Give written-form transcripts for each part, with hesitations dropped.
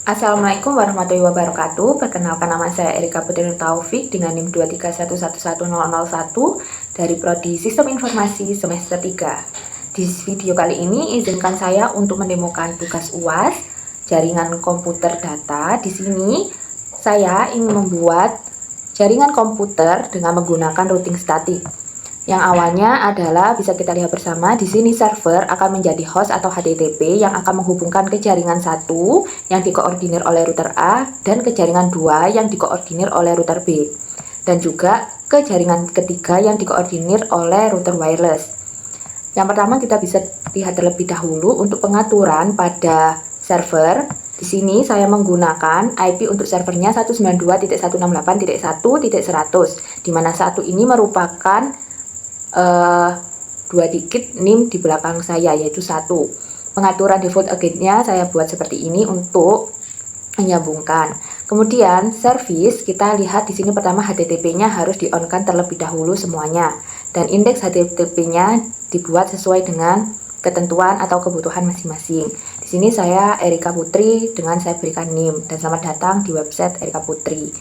Assalamualaikum warahmatullahi wabarakatuh. Perkenalkan, nama saya Erika Putri Taufik dengan NIM 231111001 dari Prodi Sistem Informasi semester 3. Di video kali ini izinkan saya untuk mendemokan tugas UAS jaringan komputer data. Di sini saya ingin membuat jaringan komputer dengan menggunakan routing statik. Yang awalnya adalah bisa kita lihat bersama, di sini server akan menjadi host atau HTTP yang akan menghubungkan ke jaringan 1 yang dikoordinir oleh router A dan ke jaringan 2 yang dikoordinir oleh router B, dan juga ke jaringan ketiga yang dikoordinir oleh router wireless. Yang pertama kita bisa lihat terlebih dahulu untuk pengaturan pada server. Di sini saya menggunakan IP untuk servernya 192.168.1.100, di mana satu ini merupakan 2 digit NIM di belakang saya, yaitu 1. Pengaturan default agentnya saya buat seperti ini untuk menyambungkan. Kemudian service, kita lihat di sini pertama HTTP-nya harus di-on-kan terlebih dahulu semuanya, dan indeks HTTP-nya dibuat sesuai dengan ketentuan atau kebutuhan masing-masing. Di sini saya Erika Putri dengan saya berikan NIM, dan selamat datang di website Erika Putri.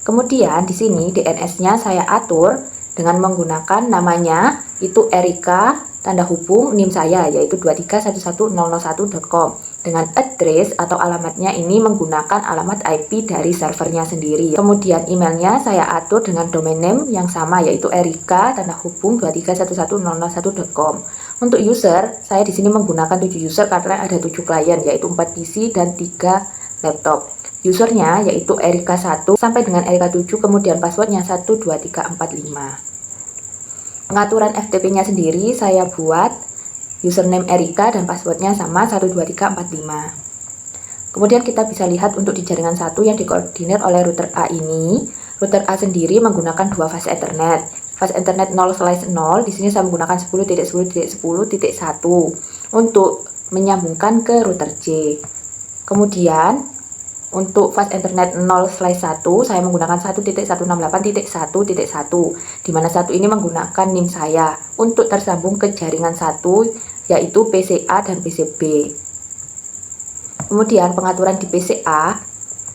Kemudian di sini DNS-nya saya atur dengan menggunakan namanya itu Erika tanda hubung NIM saya yaitu 2311001.com, dengan address atau alamatnya ini menggunakan alamat IP dari servernya sendiri. Kemudian emailnya saya atur dengan domain name yang sama yaitu Erika tanda hubung 2311001.com. Untuk user, saya di sini menggunakan 7 user karena ada 7 klien yaitu 4 PC dan 3 laptop. Usernya yaitu Erika 1 sampai dengan Erika 7, kemudian passwordnya 12345. Pengaturan FTP-nya sendiri saya buat username Erika dan passwordnya sama 12345. Kemudian kita bisa lihat untuk di jaringan 1 yang dikoordinir oleh router A ini, router A sendiri menggunakan 2 fase Ethernet. Fase Ethernet 0/0, di sini saya menggunakan 10.10.10.1 untuk menyambungkan ke router C. Kemudian untuk fast Ethernet 0/1 saya menggunakan 1.168.1.1, di mana 1 ini menggunakan NIM saya untuk tersambung ke jaringan 1 yaitu PCA dan PCB. Kemudian pengaturan di PCA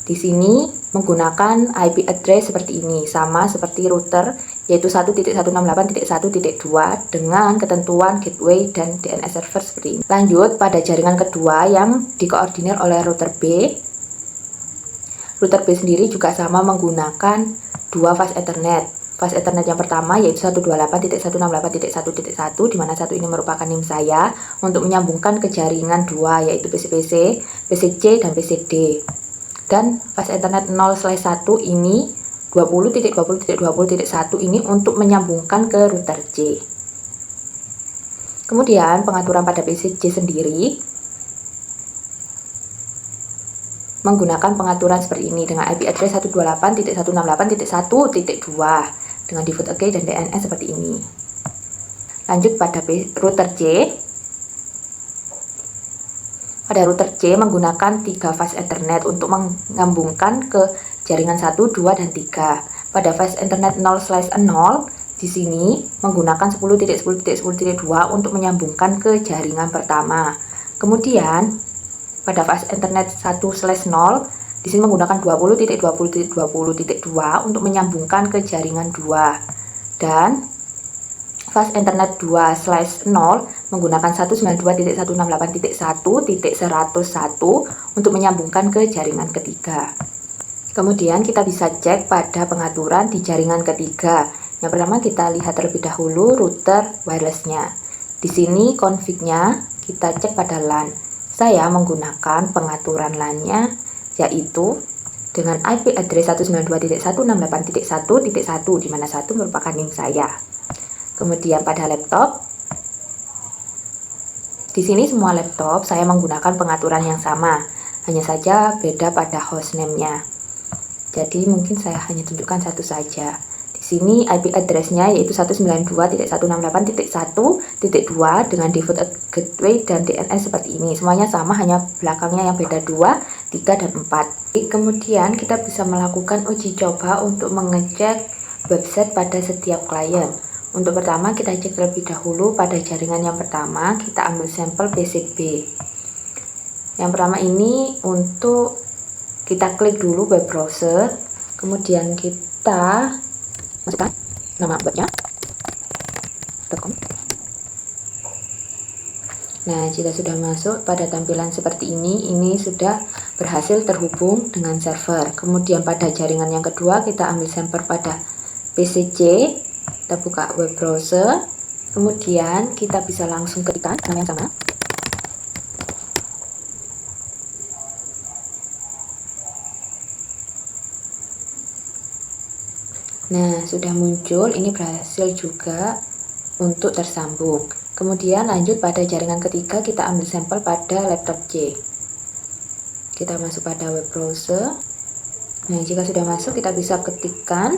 di sini menggunakan IP address seperti ini, sama seperti router yaitu 1.168.1.2 dengan ketentuan gateway dan DNS server seperti ini. Lanjut pada jaringan kedua yang dikoordinir oleh router B. Router B sendiri juga sama menggunakan 2 fast Ethernet. Fast Ethernet yang pertama yaitu 128.168.1.1, di mana 1 ini merupakan NIM saya untuk menyambungkan ke jaringan 2 yaitu PC-PC, PC-C dan PC-D. Dan fast Ethernet 0/1 ini 20.20.20.1 ini untuk menyambungkan ke router C. Kemudian pengaturan pada PC-C sendiri menggunakan pengaturan seperti ini dengan IP address 128.168.1.2 dengan default AG dan DNS seperti ini. Lanjut pada router C. Pada router C menggunakan 3 fast Ethernet untuk menyambungkan ke jaringan 1, 2, dan 3. Pada fast Ethernet 0/0 di sini menggunakan 10.10.10.2 untuk menyambungkan ke jaringan pertama. Kemudian pada fast Ethernet 1/0 di sini menggunakan 20.20.20.2 untuk menyambungkan ke jaringan 2, dan fast Ethernet 2/0 menggunakan 192.168.1.101 untuk menyambungkan ke jaringan ketiga. Kemudian kita bisa cek pada pengaturan di jaringan ketiga. Yang pertama kita lihat terlebih dahulu router wirelessnya. Di sini config-nya kita cek pada LAN. Saya menggunakan pengaturan LAN-nya yaitu dengan IP address 192.168.1.1, di mana 1 merupakan NIM saya. Kemudian pada laptop, di sini semua laptop saya menggunakan pengaturan yang sama, hanya saja beda pada hostname-nya. Jadi mungkin saya hanya tunjukkan satu saja. Di sini IP address-nya yaitu 192.168.1.2 dengan default gateway dan DNS seperti ini. Semuanya sama, hanya belakangnya yang beda 2, 3, dan 4. Kemudian kita bisa melakukan uji coba untuk mengecek website pada setiap klien. Untuk pertama kita cek terlebih dahulu pada jaringan yang pertama, kita ambil sampel PCB. Yang pertama ini untuk kita klik dulu web browser, kemudian kita masukkan nama webnya .com. Nah, jika sudah masuk pada tampilan seperti ini sudah berhasil terhubung dengan server. Kemudian pada jaringan yang kedua kita ambil sampel pada PCC, kita buka web browser, kemudian kita bisa langsung ketikkan nama yang sama. Nah, sudah muncul, ini berhasil juga untuk tersambung. Kemudian lanjut pada jaringan ketiga, kita ambil sampel pada laptop C. Kita masuk pada web browser. Nah, jika sudah masuk, kita bisa ketikkan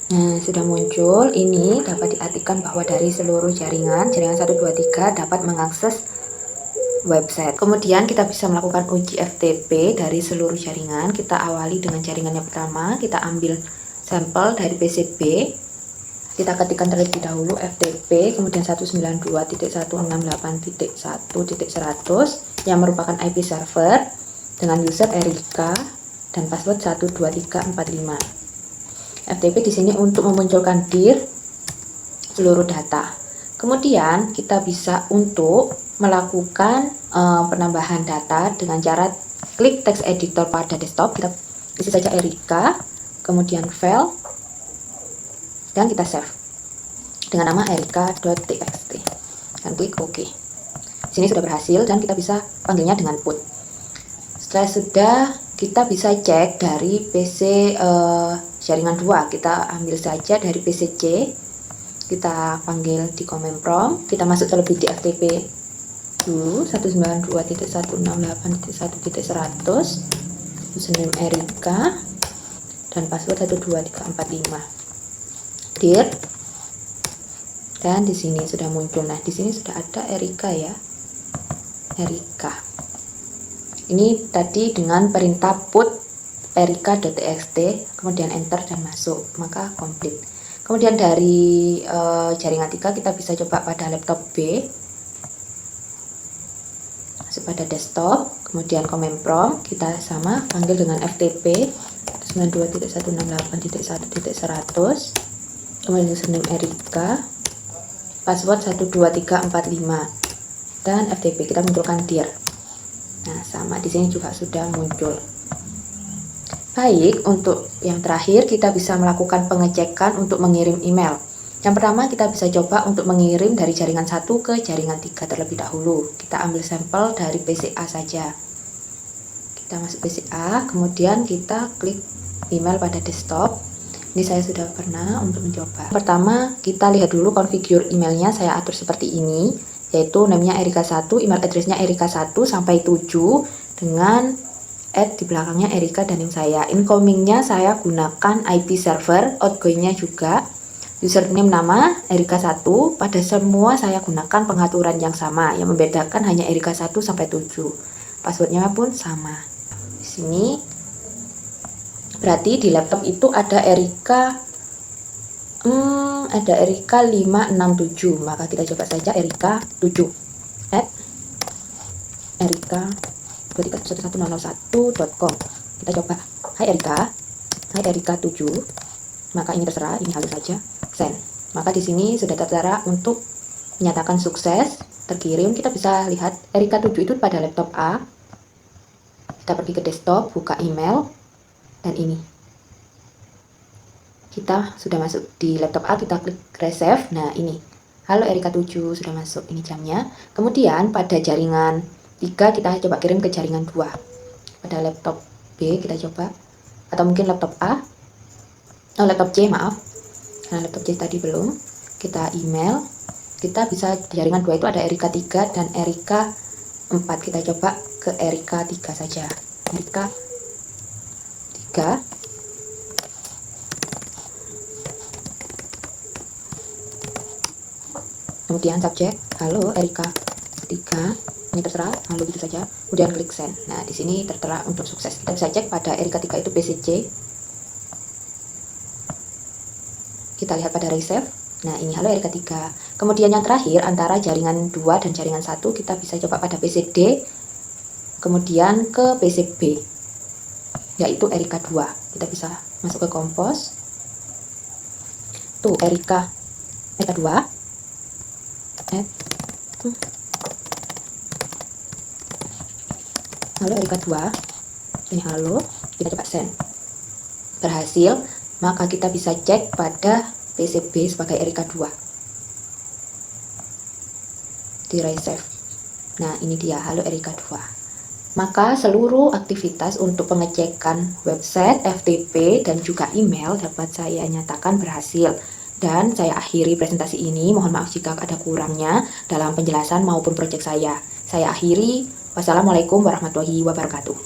Nah, sudah muncul. Ini dapat diartikan bahwa dari seluruh jaringan 1, 2, 3 dapat mengakses website. Kemudian kita bisa melakukan uji FTP dari seluruh jaringan. Kita awali dengan jaringan yang pertama, kita ambil sampel dari PCB, kita ketikkan terlebih dahulu FTP, kemudian 192.168.1.100 yang merupakan IP server dengan user Erika dan password 12345. FTP di sini untuk memunculkan dir seluruh data. Kemudian kita bisa untuk melakukan penambahan data dengan cara klik text editor pada desktop, kita isi saja Erika, kemudian file, dan kita save dengan nama erika.txt dan klik OK. Sini sudah berhasil dan kita bisa panggilnya dengan put. Setelah sudah, kita bisa cek dari PC jaringan 2. Kita ambil saja dari PC C, kita panggil di command prompt, kita masuk terlebih di FTP dulu 192.168.1.100, username Erika dan password 12345 dir, dan di sini sudah muncul. Nah, di sini sudah ada Erika ya, Erika. Ini tadi dengan perintah put erika.txt, kemudian enter dan masuk, maka komplit. Kemudian dari jaringan 3 kita bisa coba pada laptop B, masuk pada desktop, kemudian command prompt kita sama panggil dengan FTP 92.168.1.100, kemudian username Erika, password 12345 dan FTP, kita munculkan dir. Nah, sama di sini juga sudah muncul. Baik, untuk yang terakhir kita bisa melakukan pengecekan untuk mengirim email. Yang pertama kita bisa coba untuk mengirim dari jaringan 1 ke jaringan 3 terlebih dahulu. Kita ambil sampel dari PCA saja. Kita masuk PCA, kemudian kita klik email pada desktop. Ini saya sudah pernah untuk mencoba. Pertama, kita lihat dulu configure emailnya, saya atur seperti ini, yaitu namanya Erika1, email addressnya Erika1 sampai 7 dengan di belakangnya Erika dan NIM saya. Incomingnya saya gunakan IP server, outgoingnya juga username nama Erika1. Pada semua saya gunakan pengaturan yang sama, yang membedakan hanya Erika1 sampai 7. Passwordnya pun sama. Di sini berarti di laptop itu ada Erika 567, maka kita coba saja Erika 7 erika.2311001.com. kita coba, hai Erika 7, maka ini terserah, ini halus saja, send. Maka di sini sudah tertera untuk menyatakan sukses terkirim. Kita bisa lihat Erika 7 itu pada laptop A. Kita pergi ke desktop, buka email, dan ini kita sudah masuk di laptop A, kita klik resave. Nah, ini halo Erika 7 sudah masuk, ini jamnya. Kemudian pada jaringan 3 kita coba kirim ke jaringan 2. Pada laptop B kita coba, atau mungkin laptop A, laptop C, maaf, nah laptop C tadi belum. Kita email, kita bisa di jaringan 2 itu ada Erika 3 dan Erika 4. Kita coba ke Erika 3 saja, Erika 3. Kemudian subjek, halo Erika 3, ini terserah, halo gitu saja. Kemudian klik send. Nah, di sini tertera untuk sukses. Kita bisa cek pada Erika 3 itu PCC. Kita lihat pada resave. Nah, ini halo Erika 3. Kemudian yang terakhir, antara jaringan 2 dan jaringan 1, kita bisa coba pada PC D, kemudian ke PC B, yaitu Erika 2. Kita bisa masuk ke kompos. Tuh, Erika 2. Halo Erika 2. Ini halo, kita coba send. Berhasil, maka kita bisa cek pada PCB sebagai Erika 2 di resave. Nah, ini dia halo Erika 2. Maka seluruh aktivitas untuk pengecekan website, FTP, dan juga email dapat saya nyatakan berhasil. Dan saya akhiri presentasi ini, mohon maaf jika ada kurangnya dalam penjelasan maupun proyek saya. Saya akhiri, wassalamualaikum warahmatullahi wabarakatuh.